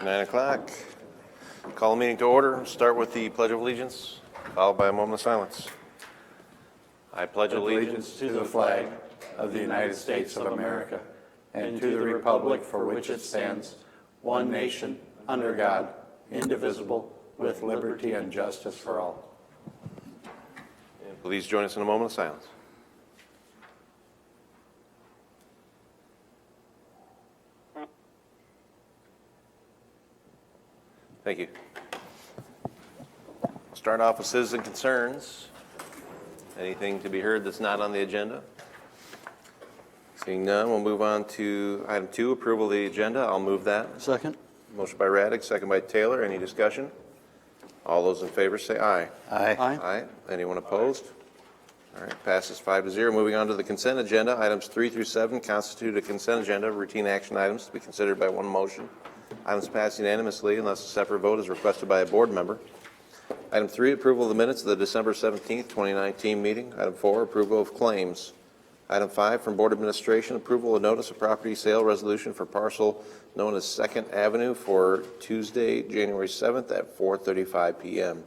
9 o'clock. Call the meeting to order. Start with the Pledge of Allegiance, followed by a moment of silence. I pledge allegiance to the flag of the United States of America and to the republic for which it stands, one nation, under God, indivisible, with liberty and justice for all. And please join us in a moment of silence. Thank you. Start off with citizen concerns. Anything to be heard that's not on the agenda? Seeing none, we'll move on to item 2, approval of the agenda. I'll move that. Second. Motion by Raddick, second by Taylor. Any discussion? All those in favor say aye. Aye. Aye. Anyone opposed? All right, passes 5-0. Moving on to the consent agenda. Items 3 through 7 constitute a consent agenda, routine action items to be considered by one motion. Items pass unanimously unless a separate vote is requested by a board member. Item 3, approval of the minutes of the December 17th, 2019 meeting. Item 4, approval of claims. Item 5, from Board Administration, approval of notice of property sale resolution for parcel known as 2nd Avenue for Tuesday, January 7th at 4:35 p.m.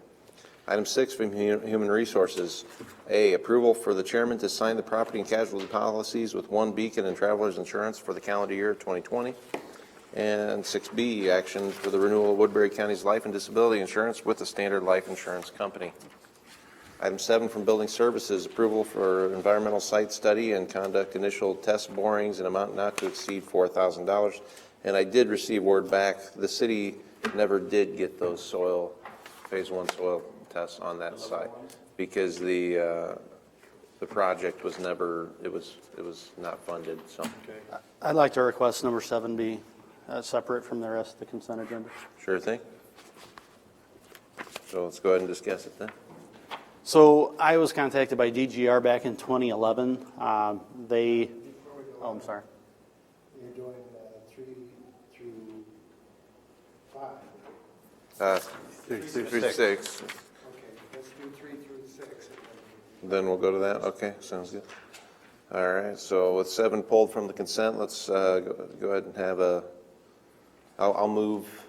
Item 6, from Human Resources. A, approval for the chairman to sign the property and casualty policies with One Beacon and Travelers Insurance for the calendar year 2020. And 6B, action for the renewal of Woodbury County's life and disability insurance with the Standard Life Insurance Company. Item 7 from Building Services, approval for environmental site study and conduct initial test borings in amount not to exceed $4,000. And I did receive word back, the city never did get those phase 1 soil tests on that site because the project was never, it was not funded. So I'd like to request number 7 be separate from the rest of the consent agenda. Sure thing. So let's go ahead and discuss it then. So I was contacted by DGR back in 2011. Oh, I'm sorry. You're doing 3 through 5. 3 through 6. Okay, let's do 3 through 6. Then we'll go to that. Okay, sounds good. All right, so with 7 pulled from the consent, let's go ahead and have a, I'll move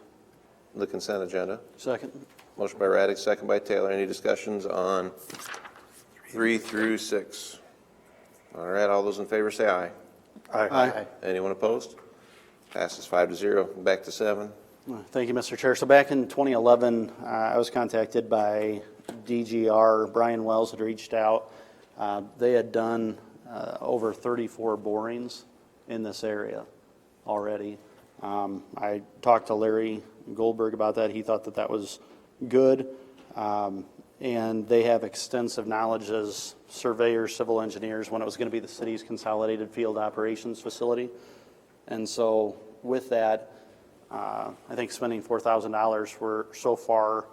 the consent agenda. Second. Motion by Raddick, second by Taylor. Any discussions on 3 through 6? All right, all those in favor say aye. Aye. Anyone opposed? Passes 5-0. Back to 7. Thank you, Mr. Chair. So back in 2011, I was contacted by DGR. Brian Wells had reached out. They had done over 34 borings in this area already. I talked to Larry Goldberg about that. He thought that that was good. And they have extensive knowledge as surveyors, civil engineers, when it was going to be the city's consolidated field operations facility. And so with that, I think spending $4,000, we're so far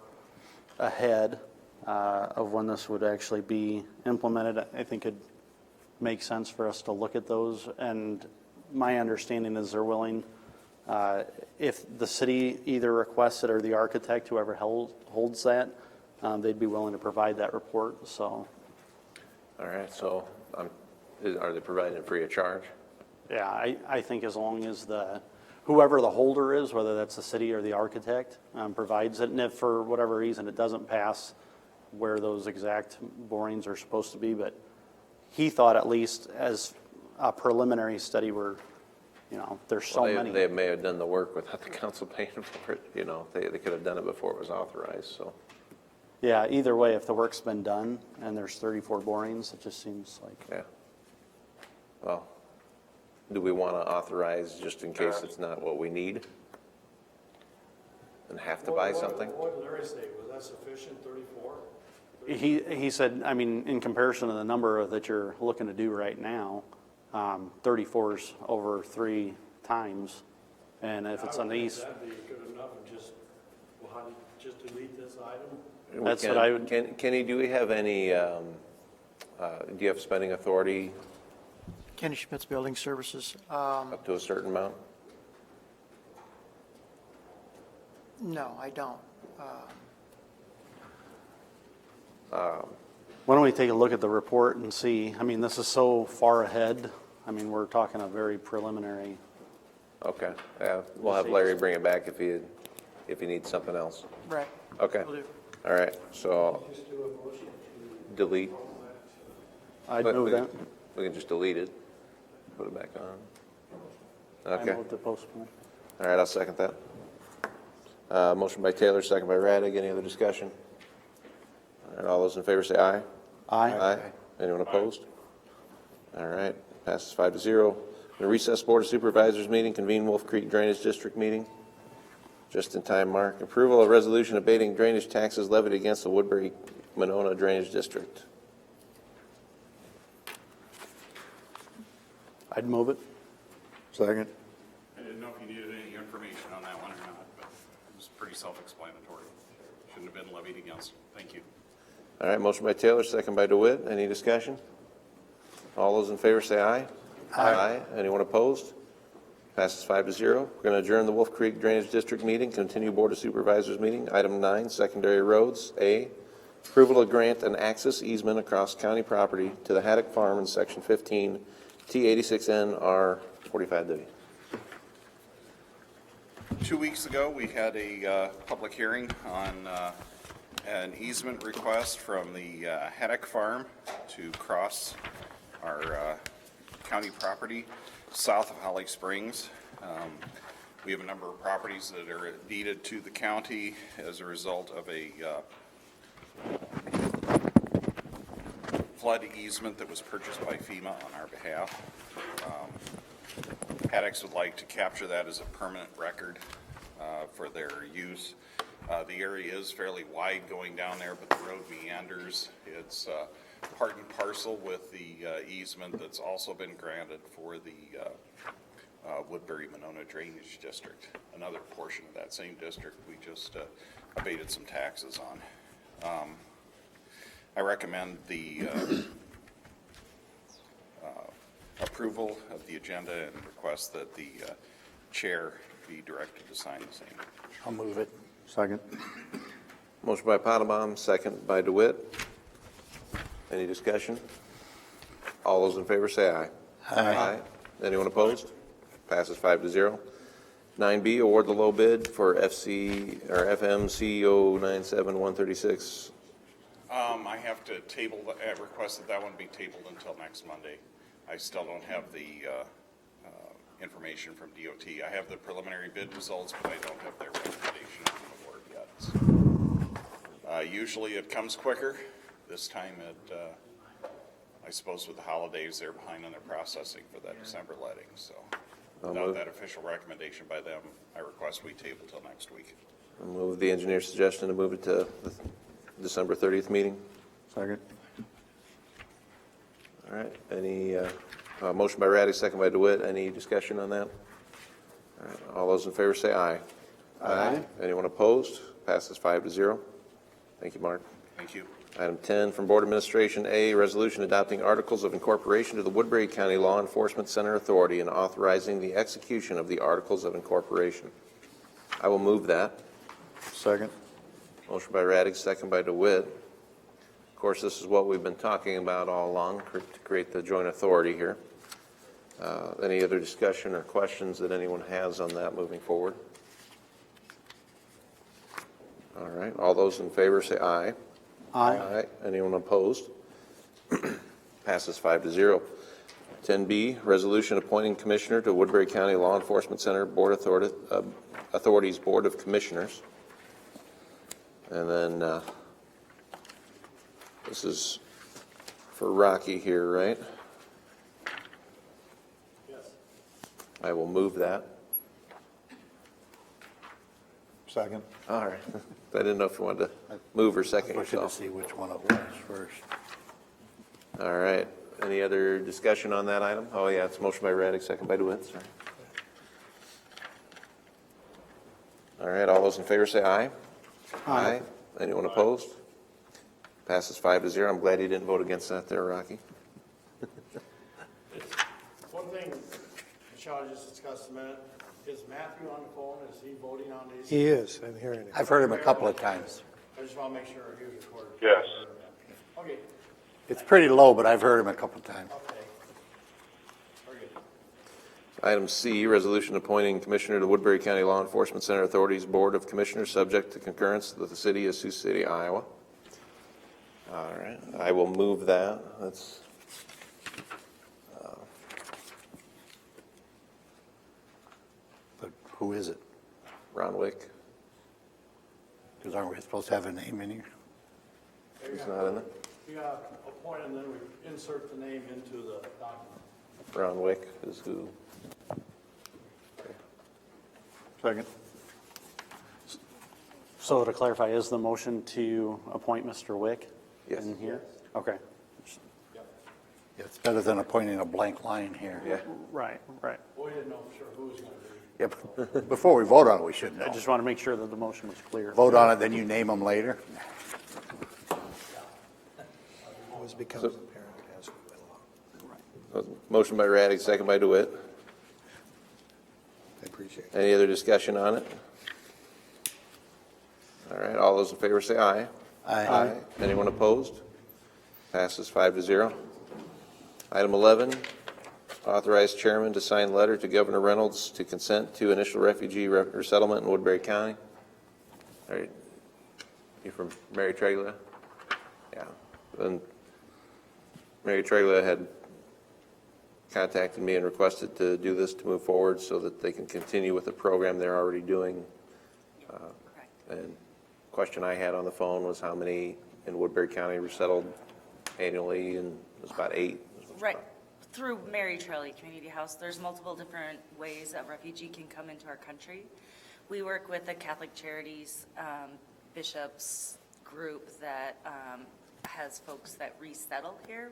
ahead of when this would actually be implemented. I think it'd make sense for us to look at those. And my understanding is they're willing, if the city either requests it or the architect, whoever holds that, they'd be willing to provide that report. So, All right, so are they providing it free of charge? yeah, I think as long as whoever the holder is, whether that's the city or the architect, provides it, and if for whatever reason it doesn't pass where those exact borings are supposed to be, but he thought at least as a preliminary study where, there's so many. They may have done the work without the council paying for it. They could have done it before it was authorized. So, Yeah, either way, if the work's been done and there's 34 borings, it just seems like. yeah. Well, do we want to authorize just in case it's not what we need and have to buy something? What did Larry say? Was that sufficient, 34? He said, I mean, in comparison to the number that you're looking to do right now, 34 is over 3 times. And if it's on the east. That'd be good enough and just delete this item? That's what I would. Kenny, do we have any, do you have spending authority Kenny Schmidt's Building Services. up to a certain amount? No, I don't. Why don't we take a look at the report and see? I mean, this is so far ahead. I mean, we're talking a very preliminary Okay, yeah, we'll have Larry bring it back if he needs something else. Right. Okay, Will do. all right, so delete. I'd But move we that. can- We can just delete it, put it back on. I Okay, move to postpone. all right, I'll second that. Motion by Taylor, second by Radig. Any other discussion? All right, all those in favor say aye. Aye. Anyone opposed? All right, passes 5-0. The recess Board of Supervisors meeting, convene Wolf Creek Drainage District meeting. Just in time, Mark. Approval of resolution abating drainage taxes levied against the Woodbury-Monona Drainage District. I'd move it. Second. I didn't know if you needed any information on that one or not, but it was pretty self-explanatory. Shouldn't have been levied against. Thank you. All right, motion by Taylor, second by DeWitt. Any discussion? All those in favor say aye. Aye. Anyone opposed? Passes 5-0. We're going to adjourn the Wolf Creek Drainage District meeting, continue Board of Supervisors meeting. Item 9, secondary roads. A, approval to grant an access easement across county property to the Haddock Farm in Section 15, T86N R45W. 2 weeks ago, we had a public hearing on an easement request from the Haddock Farm to cross our county property south of Holly Springs. We have a number of properties that are deeded to the county as a result of a flood easement that was purchased by FEMA on our behalf. Haddocks would like to capture that as a permanent record for their use. The area is fairly wide going down there, but the road meanders. It's part and parcel with the easement that's also been granted for the Woodbury-Monona Drainage District. Another portion of that same district we just abated some taxes on. I recommend the approval of the agenda and request that the chair be directed to sign the same. I'll move it. Second. Motion by Potabom, second by DeWitt. Any discussion? All those in favor say aye. Aye. Anyone opposed? Passes 5-0. 9B, award the low bid for FMCO 97136. I have to table, request that one be tabled until next Monday. I still don't have the information from DOT. I have the preliminary bid results, but I don't have their recommendation from the board yet. Usually it comes quicker. This time I suppose with the holidays, they're behind on their processing for that December letting. So without that official recommendation by them, I request we table till next week. I'll move the engineer's suggestion to move it to the December 30th meeting. Second. All right, any, motion by Raddick, second by DeWitt. Any discussion on that? All right, all those in favor say aye. Aye. Anyone opposed? Passes 5-0. Thank you, Mark. Thank you. Item 10 from Board Administration, A, resolution adopting articles of incorporation to the Woodbury County Law Enforcement Center Authority and authorizing the execution of the articles of incorporation. I will move that. Second. Motion by Raddick, second by DeWitt. Of course, this is what we've been talking about all along, to create the joint authority here. Any other discussion or questions that anyone has on that moving forward? All right, all those in favor say aye. Aye. Anyone opposed? Passes 5-0. 10B, resolution appointing commissioner to Woodbury County Law Enforcement Center Board Authorities Board of Commissioners. And then this is for Rocky here, right? Yes. I will move that. Second. All right. I didn't know if you wanted to move or second Looking to yourself. see which one it was first. All right. Any other discussion on that item? Oh, yeah, it's motion by Raddick, second by DeWitt. Sorry. All right, all those in favor say aye. Aye. Anyone opposed? Passes 5-0. I'm glad you didn't vote against that there, Rocky. One thing, Michelle, I just discussed a minute, is Matthew on the phone? Is he voting on these? He is, I'm hearing it. I've heard him a couple of times. I just want to make sure he was recorded. Yes. Okay, It's pretty low, but I've heard him a couple of times. okay. Very good. Item C, resolution appointing Commissioner to Woodbury County Law Enforcement Center Authority's Board of Commissioners, subject to concurrence of the city of Sioux City, Iowa. All right, I will move that. That's But who is it? Ron Wick. Because aren't we supposed to have a name in here? He's not in there. We got appointed, and then we insert the name into the document. Ron Wick is who? Second. So to clarify, is the motion to appoint Mr. Wick Yes. in here? Okay. Yeah, it's better than appointing a blank line here. Yeah. Right, right. We didn't know for sure who was going to be. Yeah, but before we vote on it, we should I know. just want to make sure that the motion was clear. Vote on it, then you name them later. Always becomes apparent as we go along. Motion by Raddick, second by DeWitt. I appreciate it. Any other discussion on it? All right, all those in favor say aye. Aye. Anyone opposed? Passes 5-0. Item 11, authorize chairman to sign letter to Governor Reynolds to consent to initial refugee resettlement in Woodbury County. All right, you from Mary Treglia? Yeah. And Mary Treglia had contacted me and requested to do this to move forward so that they can continue with the program they're already doing. And question I had on the phone was how many in Woodbury County were settled annually, and it was about 8. Right, through Mary Trailey Community House, there's multiple different ways a refugee can come into our country. We work with the Catholic Charities Bishops group that has folks that resettle here.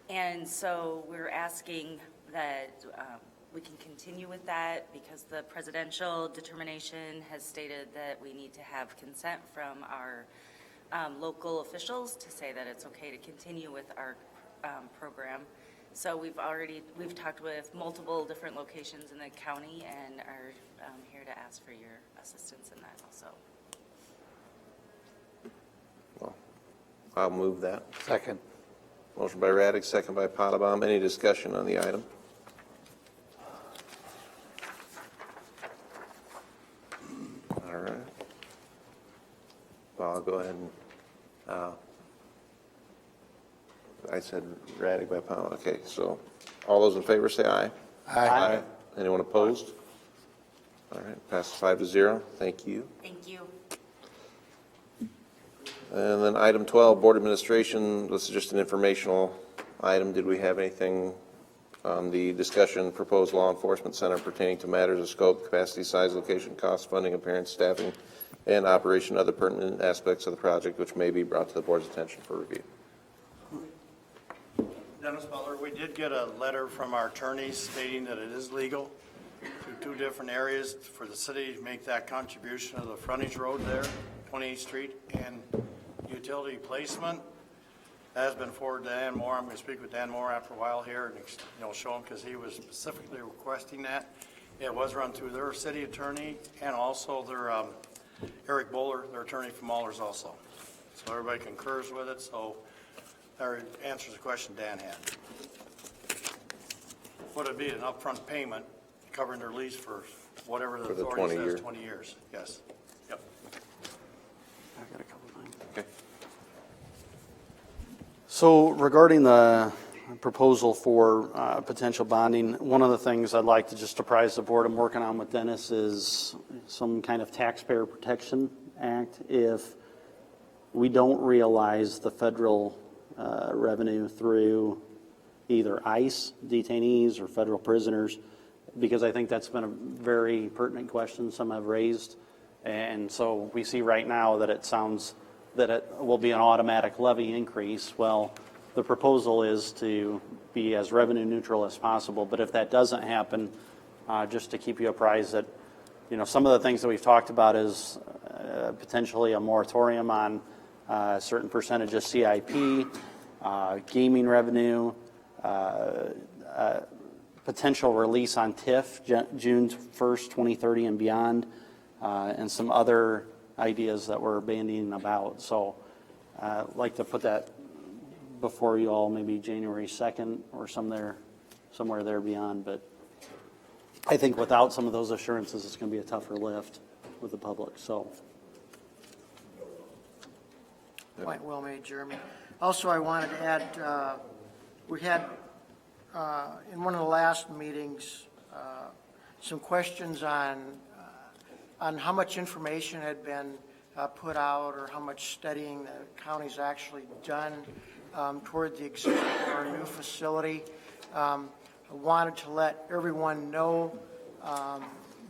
And so we're asking that we can continue with that because the presidential determination has stated that we need to have consent from our local officials to say that it's okay to continue with our program. So we've talked with multiple different locations in the county and are here to ask for your assistance in that also. Well, I'll move that. Second. Motion by Raddick, second by Potabom. Any discussion on the item? All right. Well, I'll go ahead and, I said Raddick by Potabom. Okay, so all those in favor say aye. Aye. Anyone opposed? All right, passes 5-0. Thank you. Thank you. And then item 12, board administration, this is just an informational item. Did we have anything on the discussion proposed law enforcement center pertaining to matters of scope, capacity, size, location, cost, funding, appearance, staffing, and operation, other pertinent aspects of the project which may be brought to the board's attention for review? Dennis Butler, we did get a letter from our attorneys stating that it is legal through 2 different areas for the city to make that contribution of the frontage road there, 28th Street, and utility placement. That has been forwarded to Dan Moore. I'm going to speak with Dan Moore after a while here and show him because he was specifically requesting that. It was run through their city attorney and also their Eric Bowler, their attorney from Allers also. So everybody concurs with it. So that answers the question Dan had. Would it be an upfront payment covering their lease for whatever the For the authority 20 says, years. 20 years? Yes. Yep. I got a couple things. Okay. So regarding the proposal for potential bonding, one of the things I'd like to just apprise the board I'm working on with Dennis is some kind of taxpayer protection act. If we don't realize the federal revenue through either ICE detainees or federal prisoners, because I think that's been a very pertinent question some have raised. And so we see right now that it sounds that it will be an automatic levy increase. Well, the proposal is to be as revenue neutral as possible. But if that doesn't happen, just to keep you apprised that, some of the things that we've talked about is potentially a moratorium on a certain percentage of CIP, gaming revenue, potential release on TIF, June 1st, 2030 and beyond, and some other ideas that we're bandying about. So I'd like to put that before you all, maybe January 2nd or somewhere there beyond. But I think without some of those assurances, it's going to be a tougher lift with the public, so. Point well made, Jeremy. Also, I wanted to add, we had, in one of the last meetings, some questions on how much information had been put out or how much studying the county's actually done toward the existing or new facility. I wanted to let everyone know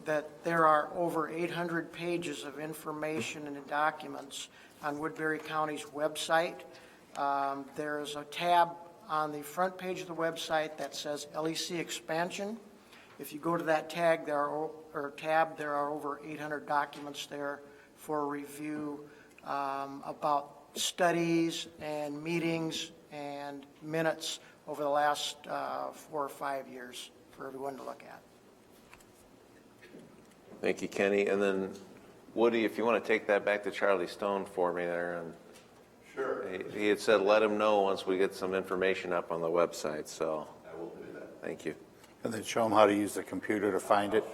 that there are over 800 pages of information and documents on Woodbury County's website. There is a tab on the front page of the website that says LEC expansion. If you go to that tab, there are over 800 documents there for review about studies and meetings and minutes over the last 4 or 5 years for everyone to look at. Thank you, Kenny. And then Woody, if you want to take that back to Charlie Stone for me there. And Sure. he had said let him know once we get some information up on the website, so. I will do that. Thank you. And then show them how to use the computer to find it.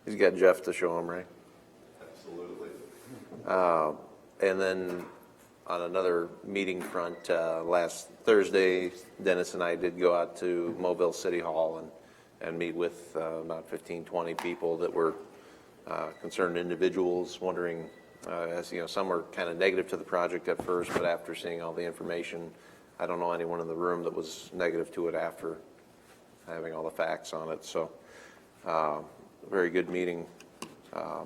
He's got Jeff to show him, right? Absolutely. And then on another meeting front, last Thursday, Dennis and I did go out to Mobile City Hall and meet with about 15, 20 people that were concerned individuals, wondering, as you know, some were kind of negative to the project at first, but after seeing all the information, I don't know anyone in the room that was negative to it after having all the facts on it. So, very good meeting. I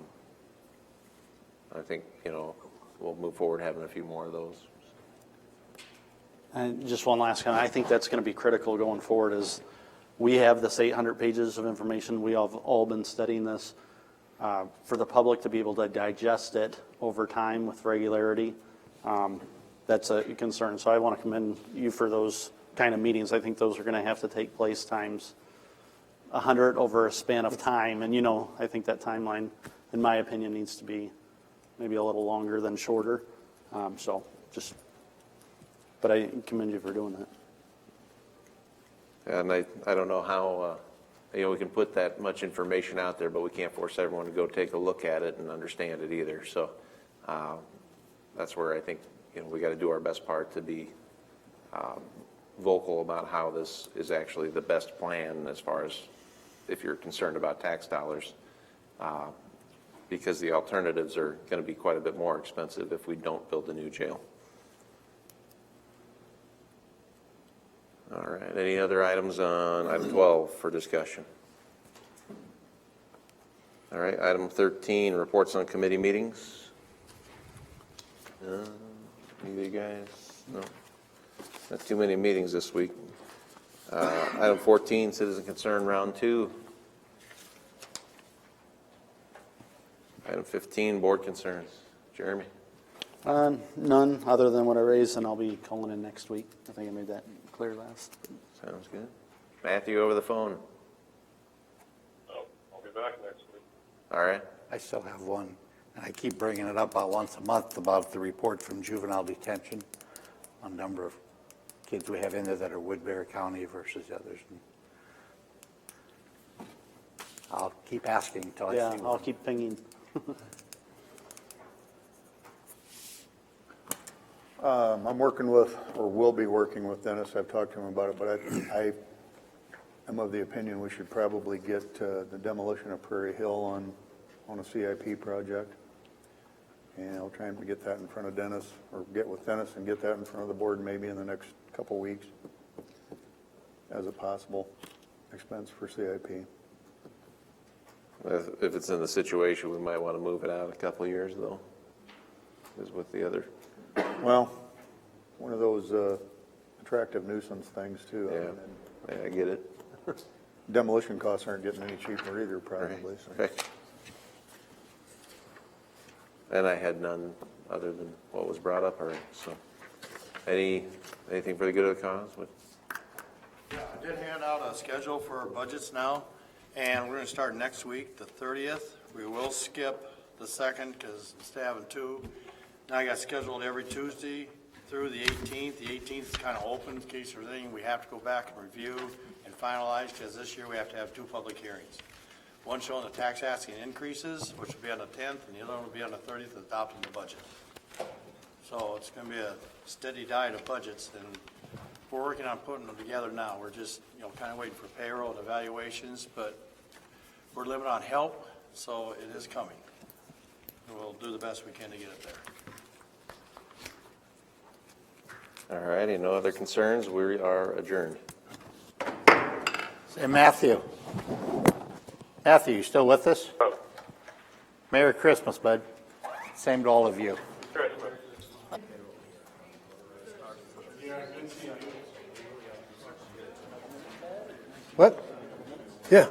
think, you know, we'll move forward having a few more of those. And just one last comment, I think that's going to be critical going forward is we have this 800 pages of information. We have all been studying this. For the public to be able to digest it over time with regularity, that's a concern. So I want to commend you for those kind of meetings. I think those are going to have to take place times 100 over a span of time. And, you know, I think that timeline, in my opinion, needs to be maybe a little longer than shorter. But I commend you for doing that. And I don't know how, you know, we can put that much information out there, but we can't force everyone to go take a look at it and understand it either. So that's where I think, you know, we got to do our best part to be vocal about how this is actually the best plan as far as if you're concerned about tax dollars, because the alternatives are going to be quite a bit more expensive if we don't build a new jail. All right, any other items on item 12 for discussion? All right, item 13, reports on committee meetings. Either you guys? No. Not too many meetings this week. Item 14, citizen concern round 2. Item 15, board concerns. Jeremy? None other than what I raised, and I'll be calling in next week. I think I made that clear last. Sounds good. Matthew over the phone. Oh, I'll be back next week. All right. I still have one, and I keep bringing it up about once a month about the report from juvenile detention on number of kids we have in there that are Woodbury County versus the others. And I'll keep asking until I see one. I'll keep pinging. I'm working with, or will be working with Dennis. I've talked to him about it, but I am of the opinion we should probably get the demolition of Prairie Hill on a CIP project. And I'll try and get that in front of Dennis, or get with Dennis and get that in front of the board maybe in the next couple weeks as a possible expense for CIP. If it's in the situation, we might want to move it out a couple of years, though, as with the other. Well, one of those attractive nuisance things, too. Yeah, I get it. Demolition costs aren't getting any cheaper either, probably. So. Right. And I had none other than what was brought up already. So, anything for the good of the cause? Yeah, I did hand out a schedule for our budgets now, and we're going to start next week, the 30th. We will skip the 2nd because instead of having 2, now I got scheduled every Tuesday through the 18th. The 18th is kind of open in case there's anything we have to go back and review and finalize, because this year we have to have 2 public hearings. One showing the tax asking increases, which will be on the 10th, and the other one will be on the 30th, adopting the budget. So it's going to be a steady diet of budgets, and we're working on putting them together now. We're just, kind of waiting for payroll and evaluations, but we're living on help, so it is coming. We'll do the best we can to get it there. All righty, no other concerns. We are adjourned. Say, Matthew. Matthew, you still with us? Oh, Merry Christmas, bud. Same to all of you. Christmas. What? Yeah.